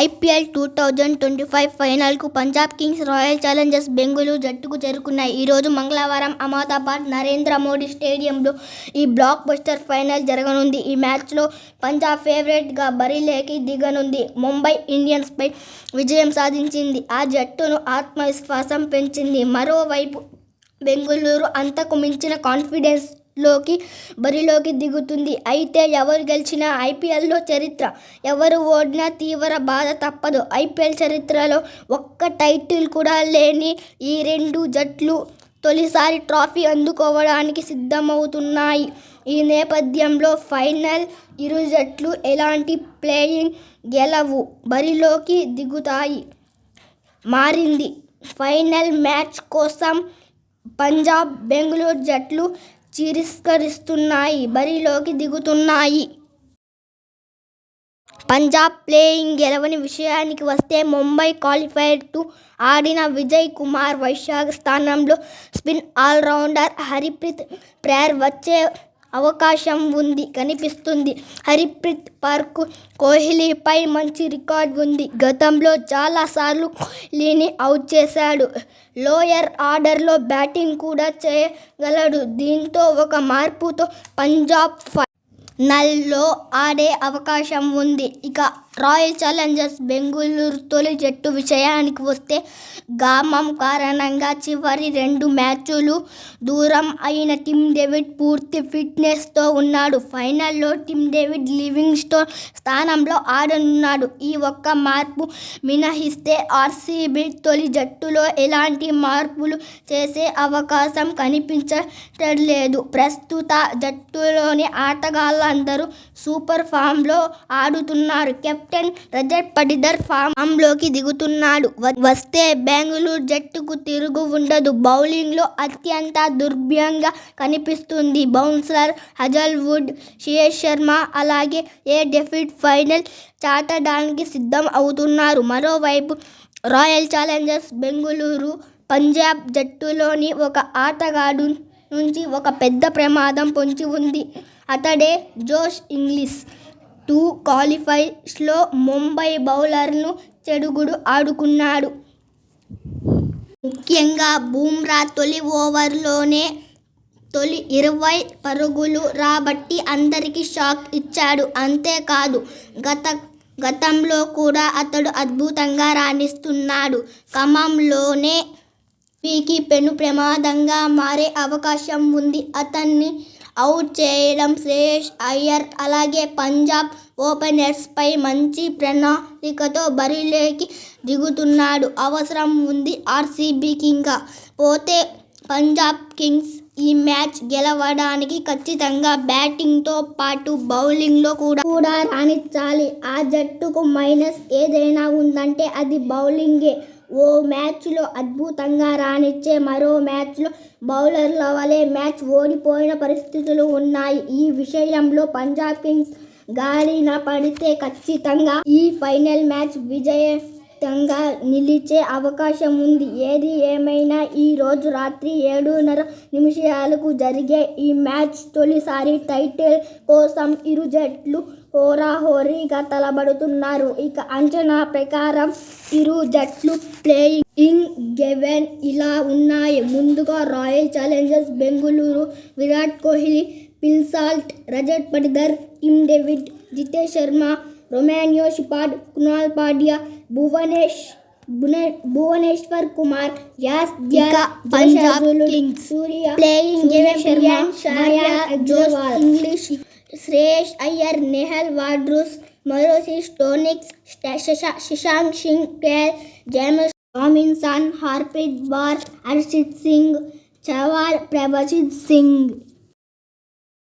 IPL 2025 ఫైనల్కు Punjab Kings, royal Challengers Bengaluru జట్టుకు చేరుకున్నాయి. ఈరోజు మంగళవారం అహ్మదాబాద్ నరేంద్ర మోదీ స్టేడియంలో ఈ బ్లాక్ బస్టర్ ఫైనల్ జరగనుంది. ఈ మ్యాచ్లో పంజాబ్ ఫేవరెట్గా బరిలోకి దిగనుంది. ముంబై ఇండియన్స్పై విజయం సాధించింది. ఆ జట్టును ఆత్మవిశ్వాసం పెంచింది. మరోవైపు బెంగళూరు అంతకు మించిన కాన్ఫిడెన్స్ లోకి బరిలోకి దిగుతుంది. అయితే ఎవరు గెలిచినా ఐపీఎల్లో చరిత్ర, ఎవరు ఓడినా తీవ్ర బాధ తప్పదు. ఐపీఎల్ చరిత్రలో ఒక్క టైటిల్ కూడా లేని ఈ రెండు జట్లు తొలిసారి ట్రోఫీ అందుకోవడానికి సిద్ధమవుతున్నాయి. ఈ నేపథ్యంలో ఫైనల్ ఇరు జట్లు ఎలాంటి ప్లేయింగ్ గెలవు బరిలోకి దిగుతాయి మారింది. ఫైనల్ మ్యాచ్ కోసం పంజాబ్, బెంగళూరు జట్లు చిరస్కరిస్తున్నాయి, బరిలోకి దిగుతున్నాయి. పంజాబ్ ప్లేయింగ్ గెలవని విషయానికి వస్తే ముంబై క్వాలిఫైర్ 2 ఆడిన విజయ్ కుమార్ వైశాఖ్ స్థానంలో స్పిన్ ఆల్రౌండర్ హర్ప్రీత్ బ్రార్ వచ్చే అవకాశం కనిపిస్తుంది. హర్ప్రీత్ బ్రార్కు కోహ్లీపై మంచి రికార్డు ఉంది. గతంలో చాలాసార్లు కోహ్లీని అవుట్ చేశాడు. లోయర్ ఆర్డర్లో బ్యాటింగ్ కూడా చేయగలడు. దీంతో ఒక మార్పుతో పంజాబ్ ఫైనల్లో ఆడే అవకాశం ఉంది. ఇక రాయల్ ఛాలెంజర్స్ బెంగళూరు తొలి జట్టు విషయానికి వస్తే గాయం కారణంగా చివరి 2 మ్యాచ్లు దూరం అయిన టిమ్ డేవిడ్ పూర్తి ఫిట్నెస్తో ఉన్నాడు. ఫైనల్లో టిమ్ డేవిడ్ లివింగ్స్టోన్ స్థానంలో ఆడనున్నాడు. ఈ ఒక్క మార్పు మినహాయిస్తే ఆర్సీబీ తొలి జట్టులో ఎలాంటి మార్పులు చేసే అవకాశం కనిపించట్లేదు. ప్రస్తుత జట్టులోని ఆటగాళ్లందరూ సూపర్ ఫామ్లో ఆడుతున్నారు. కెప్టెన్ రజత్ పటిదార్ ఫామ్లోకి దిగుతున్నాడు. వస్తే బెంగళూరు జట్టుకు తిరుగు ఉండదు. బౌలింగ్లో అత్యంత దుర్భరంగా కనిపిస్తుంది. బౌన్సర్ హజల్వుడ్, శ్రేయస్ శర్మ, అలాగే డేవిడ్ ఫైనల్ చాటడానికి సిద్ధం అవుతున్నారు. మరోవైపు రాయల్ ఛాలెంజర్స్ బెంగళూరు పంజాబ్ జట్టులోని ఒక ఆటగాడు నుంచి ఒక పెద్ద ప్రమాదం పొంచి ఉంది. అతడే జోష్ ఇంగ్లీష్. 2 క్వాలిఫైర్స్లో ముంబై బౌలర్లను చెడుగుడు ఆడుకున్నాడు. ముఖ్యంగా బుమ్రా తొలి ఓవర్లోనే తొలి 20 పరుగులు రాబట్టి అందరికీ షాక్ ఇచ్చాడు. అంతేకాదు గతంలో కూడా అతడు అద్భుతంగా రాణిస్తున్నాడు. క్రమంలోనే వీకి పెను ప్రమాదంగా మారే అవకాశం ఉంది. అతన్ని అవుట్ చేయడం శ్రేయస్ అయ్యర్ అలాగే పంజాబ్ ఓపెనర్స్పై మంచి ప్రణాళికతో బరిలోకి దిగుతున్నాడు. అవసరం ఉంది ఆర్సీబీకి. ఇంకా పోతే పంజాబ్ కింగ్స్ ఈ మ్యాచ్ గెలవడానికి ఖచ్చితంగా బ్యాటింగ్తో పాటు బౌలింగ్లో కూడా రాణించాలి. ఆ జట్టుకు మైనస్ ఏదైనా ఉందంటే అది బౌలింగే. ఓ మ్యాచ్లో అద్భుతంగా రాణించే మరో మ్యాచ్లో బౌలర్ల వలే మ్యాచ్ ఓడిపోయిన పరిస్థితులు ఉన్నాయి. ఈ విషయంలో పంజాబ్ కింగ్స్ గాడిన పడితే ఖచ్చితంగా ఈ ఫైనల్ మ్యాచ్ విజేతంగా నిలిచే అవకాశం ఉంది. ఏది ఏమైనా ఈ రోజు రాత్రి 7:30 జరిగే ఈ మ్యాచ్ తొలిసారి టైటిల్ కోసం ఇరు జట్లు హోరాహోరీగా తలపడుతున్నారు. ఇక అంచనా ప్రకారం ఇరు జట్లు ప్లేయింగ్ 11 ఇలా ఉన్నాయి. ముందుగా Royal Challengers Bengaluru Virat Kohli, Phil Salt, Rajat Patidar, Tim David, Jitesh Sharma, Romario Shepherd, Krunal Pandya, Bhuvneshwar Kumar, Yash దియా, పంజాబ్ కింగ్స్ సూర్య ప్లేయింగ్ 11 షాయా జోష్ ఇంగ్లీష్, శ్రేయస్ అయ్యర్, నెహల్ వాండ్రూస్, మొరోసి Stoinis, Shashank Singh, KL James Robinson, Harpreet Brar, Harshit Singh, Chahal, Prabhjit Singh.